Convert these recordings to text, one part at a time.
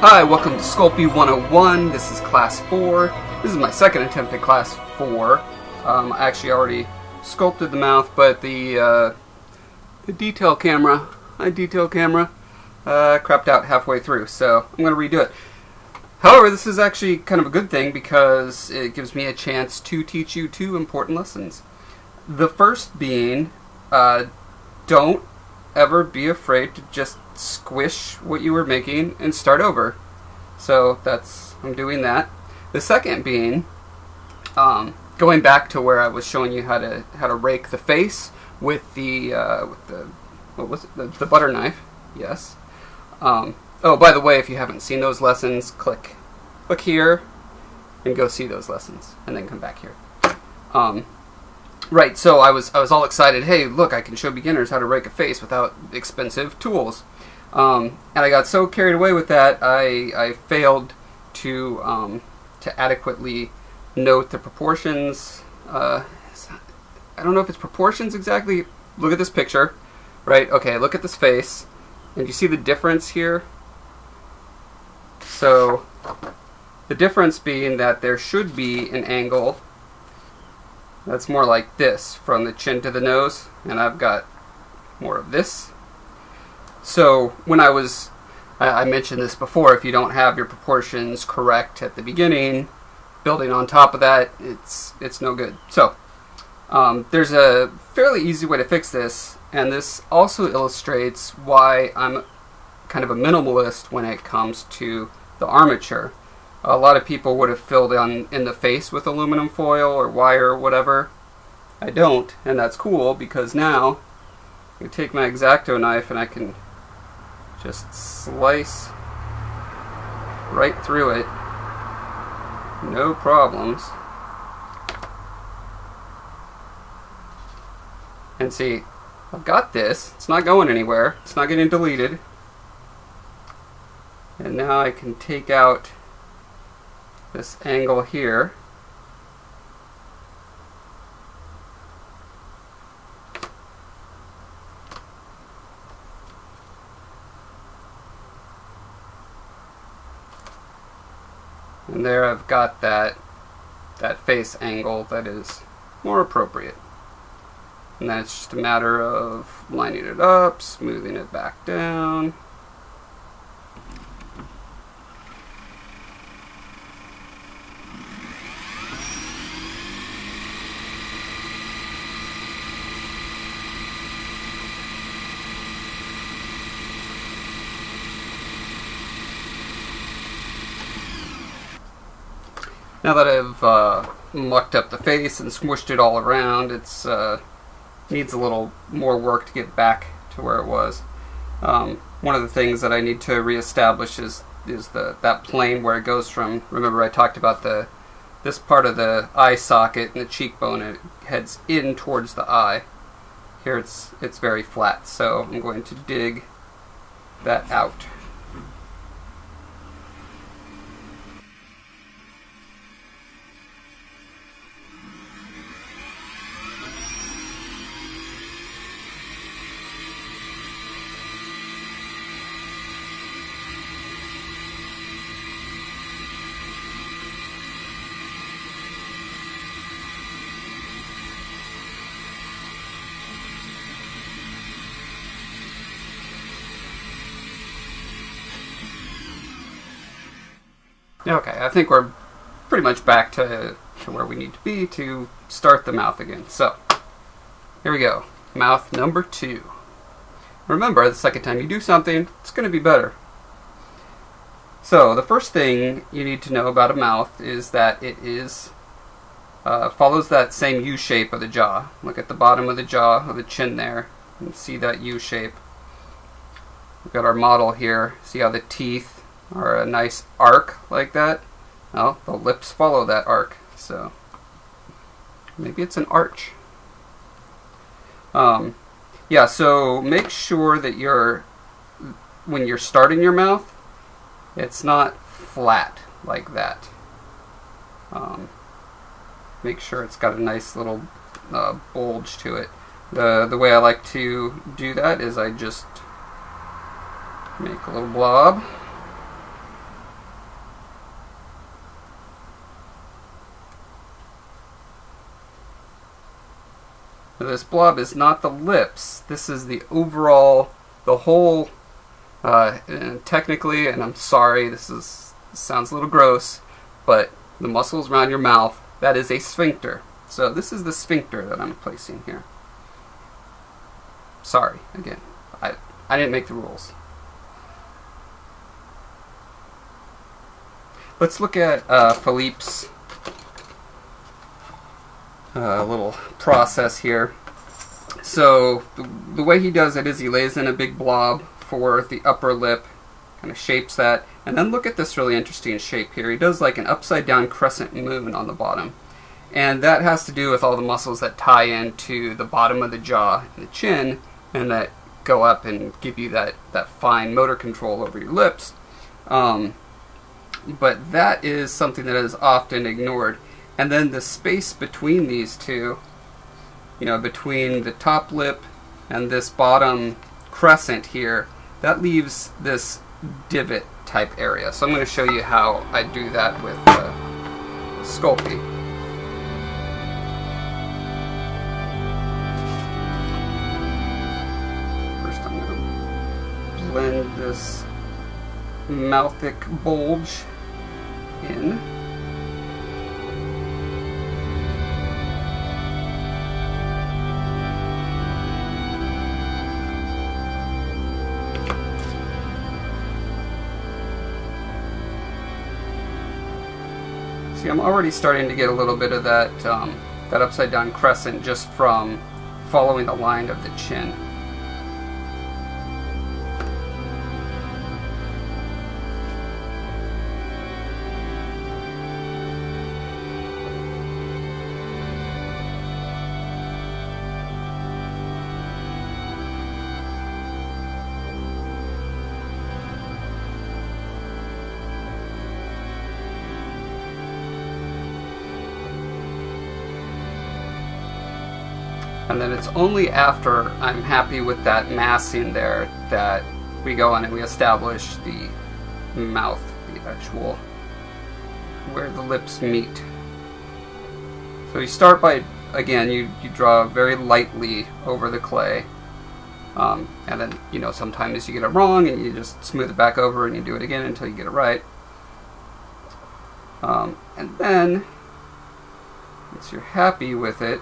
Hi, welcome to Sculpey 101. This is Class 4. This is my second attempt at Class 4. I actually already sculpted the mouth, but the detail camera, crapped out halfway through, so I'm going to redo it. However, this is actually kind of a good thing because it gives me a chance to teach you two important lessons. The first being, don't ever be afraid to just squish what you were making and start over. So I'm doing that. The second being, going back to where I was showing you how to rake the face with the what was it? The butter knife. Yes. Oh, by the way, if you haven't seen those lessons, click here and go see those lessons, and then come back here. Right, so I was all excited. Hey, look, I can show beginners how to rake a face without expensive tools. And I got so carried away with that, I failed to adequately note the proportions. I don't know if it's proportions exactly. Look at this picture, right? Okay, look at this face, and you see the difference here. So the difference being that there should be an angle that's more like this from the chin to the nose, and I've got more of this. So when I mentioned this before, if you don't have your proportions correct at the beginning, building on top of that, it's no good. So there's a fairly easy way to fix this, and this also illustrates why I'm kind of a minimalist when it comes to the armature. A lot of people would have filled in the face with aluminum foil or wire or whatever. I don't, and that's cool because now I can take my X-Acto knife and I can just slice right through it, no problems. And see, I've got this, it's not going anywhere, it's not getting deleted. And now I can take out this angle here. And there I've got that face angle that is more appropriate. And then it's just a matter of lining it up, smoothing it back down. Now that I've mucked up the face and smooshed it all around, it's needs a little more work to get back to where it was. One of the things that I need to reestablish is that plane where it goes from. Remember, I talked about this part of the eye socket and the cheekbone, and it heads in towards the eye. Here it's very flat, so I'm going to dig that out. Okay, I think we're pretty much back to where we need to be to start the mouth again. So, here we go. Mouth number 2. Remember, the second time you do something, it's going to be better. So, the first thing you need to know about a mouth is that it follows that same U shape of the jaw. Look at the bottom of the jaw, of the chin there, and see that U shape. We've got our model here. See how the teeth are a nice arc like that? Well, the lips follow that arc, so maybe it's an arch. Yeah, so make sure that when you're starting your mouth, it's not flat like that. Make sure it's got a nice little bulge to it. The way I like to do that is I just make a little blob Now, this blob is not the lips. This is the overall, the whole, and technically, and I'm sorry, this sounds a little gross, but the muscles around your mouth, that is a sphincter. So this is the sphincter that I'm placing here. Sorry, again, I didn't make the rules. Let's look at Philippe's little process here. So the way he does it is he lays in a big blob for the upper lip, kind of shapes that, and then look at this really interesting shape here. He does like an upside down crescent moon on the bottom, and that has to do with all the muscles that tie into the bottom of the jaw and the chin, and that go up and give you that fine motor control over your lips. But that is something that is often ignored. And then the space between these two, you know, between the top lip and this bottom crescent here, that leaves this divot type area. So I'm going to show you how I do that with Sculpey. First I'm going to blend this mouthic bulge in. See, I'm already starting to get a little bit of that that upside down crescent just from following the line of the chin. And then it's only after I'm happy with that massing there that we go on and we establish the mouth, the actual, where the lips meet. So you start by, again, you draw very lightly over the clay. And then, you know, sometimes you get it wrong and you just smooth it back over and you do it again until you get it right. And then, once you're happy with it,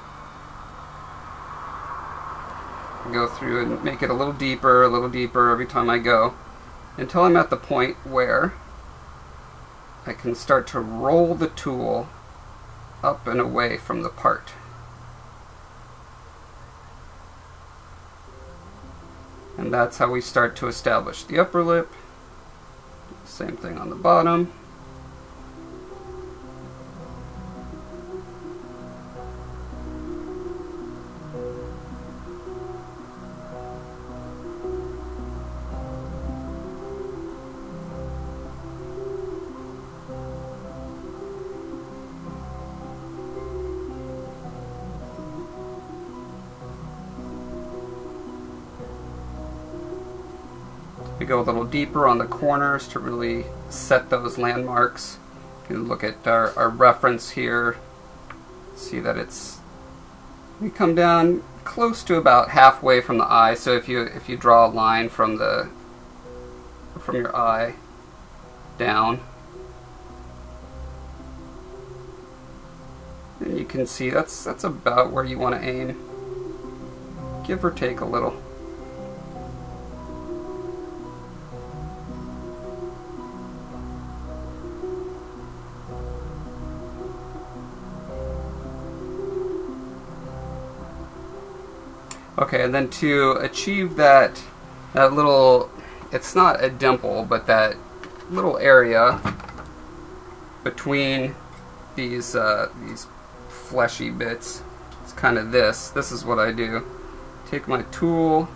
go through and make it a little deeper every time I go, until I'm at the point where I can start to roll the tool up and away from the part. And that's how we start to establish the upper lip. Same thing on the bottom. We go a little deeper on the corners to really set those landmarks. You can look at our reference here. See that we come down close to about halfway from the eye. So if you draw a line from your eye down, and you can see that's about where you want to aim, give or take a little. Okay, and then to achieve that little, it's not a dimple, but that little area between these fleshy bits, it's kind of this. This is what I do. Take my tool,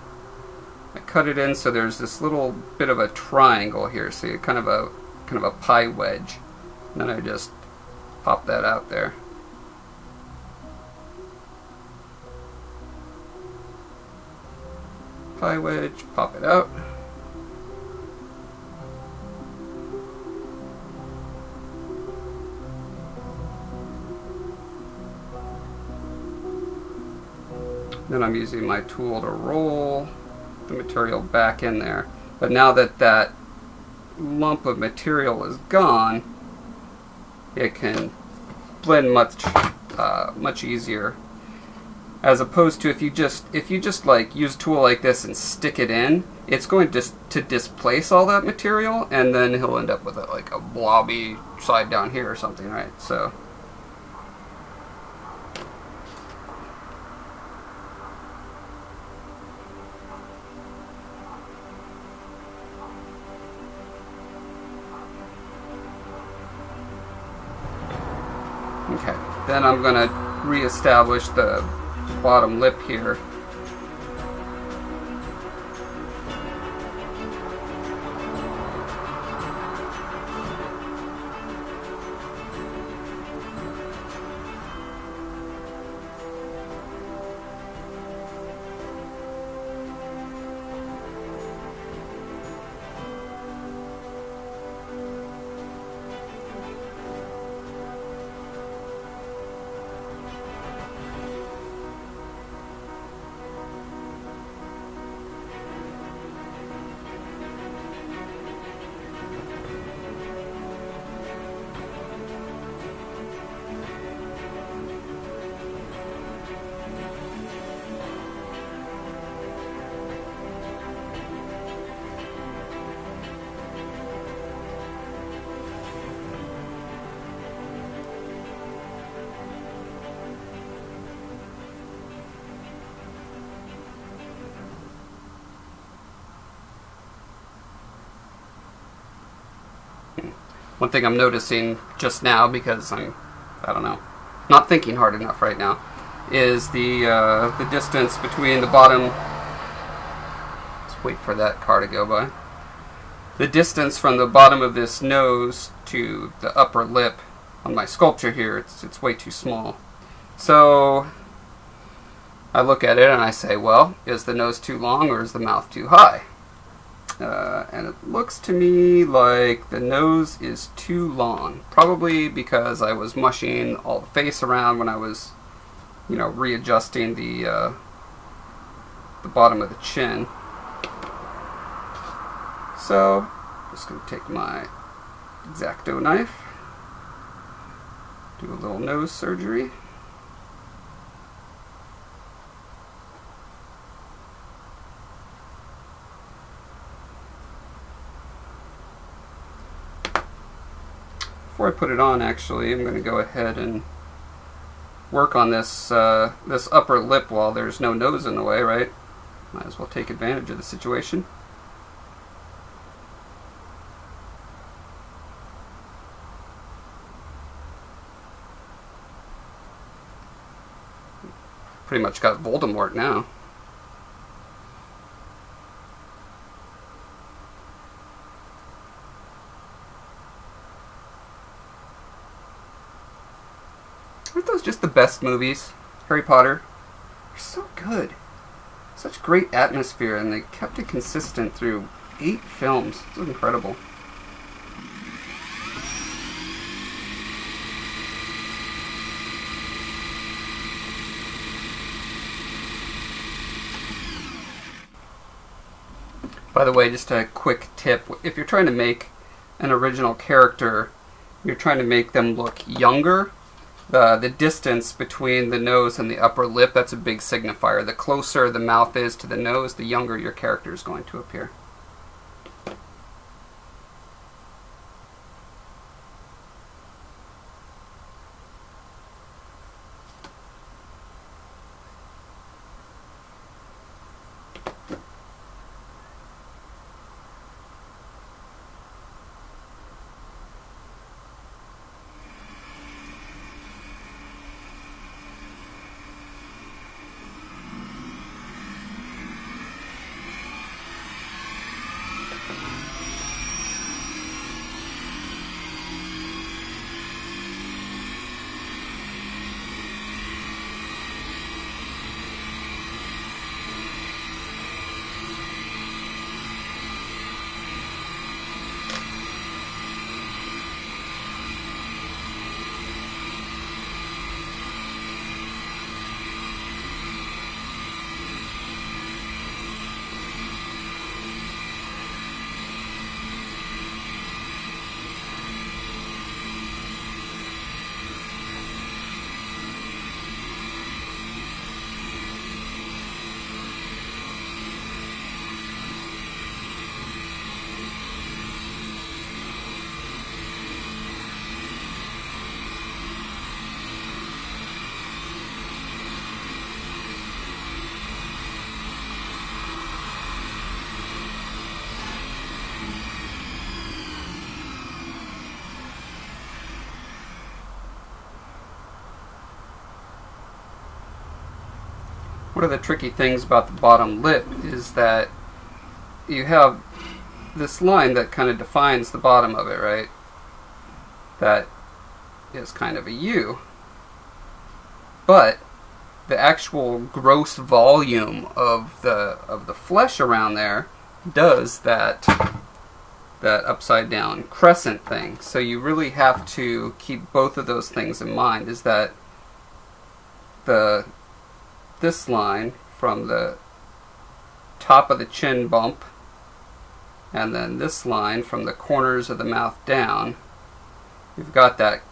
I cut it in so there's this little bit of a triangle here, so you kind of a pie wedge. And then I just pop that out there. Pie wedge, pop it out. Then I'm using my tool to roll the material back in there. But now that that lump of material is gone, it can blend much easier. As opposed to if you just like use a tool like this and stick it in, it's going to displace all that material, and then he'll end up with like a blobby side down here or something, right? So. Okay, then I'm going to reestablish the bottom lip here. One thing I'm noticing just now, because I don't know, not thinking hard enough right now, is the distance between the bottom. Let's wait for that car to go by. The distance from the bottom of this nose to the upper lip on my sculpture here, it's way too small. So I look at it and I say, well, is the nose too long or is the mouth too high? And it looks to me like the nose is too long. Probably because I was mushing all the face around when I was, readjusting the bottom of the chin. So, I'm just going to take my X-Acto knife, do a little nose surgery. Before I put it on, actually, I'm going to go ahead and work on this this upper lip while there's no nose in the way, right? Might as well take advantage of the situation. Pretty much got Voldemort now. Aren't those just the best movies? Harry Potter. They're so good. Such great atmosphere, and they kept it consistent through 8 films. It's incredible. By the way, just a quick tip. If you're trying to make an original character, you're trying to make them look younger, the distance between the nose and the upper lip, that's a big signifier. The closer the mouth is to the nose, the younger your character is going to appear. one of the tricky things about the bottom lip is that you have this line that kind of defines the bottom of it, right? That is kind of a U. But the actual gross volume of the flesh around there does that upside down crescent thing. So you really have to keep both of those things in mind, is that this line from the top of the chin bump and then this line from the corners of the mouth down, you've got that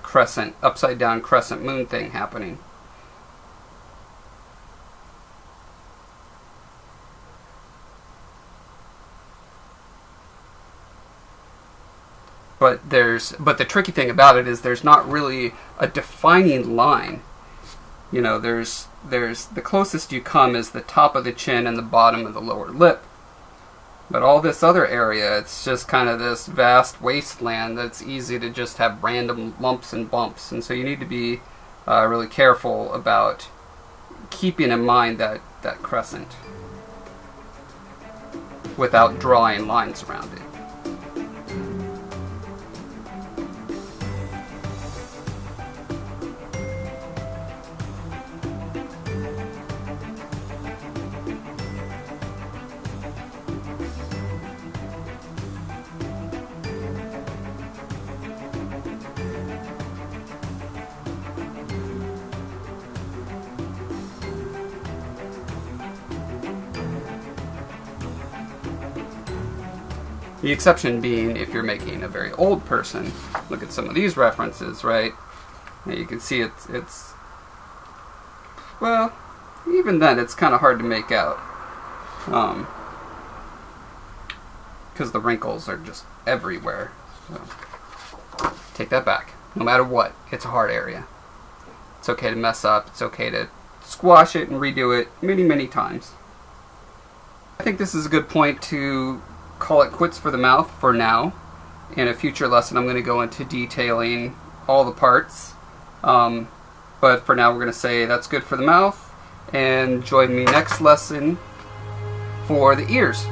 crescent, upside down crescent moon thing happening. But the tricky thing about it is there's not really a defining line. You know, there's the closest you come is the top of the chin and the bottom of the lower lip. But all this other area, it's just kind of this vast wasteland that's easy to just have random lumps and bumps. And so you need to be really careful about keeping in mind that crescent without drawing lines around it. The exception being if you're making a very old person. Look at some of these references, right? Now you can see it's well, even then it's kind of hard to make out because the wrinkles are just everywhere. So take that back. No matter what, it's a hard area. It's okay to mess up. It's okay to squash it and redo it many, many times. I think this is a good point to call it quits for the mouth for now. In a future lesson I'm going to go into detailing all the parts, but for now we're going to say that's good for the mouth, and join me next lesson for the ears.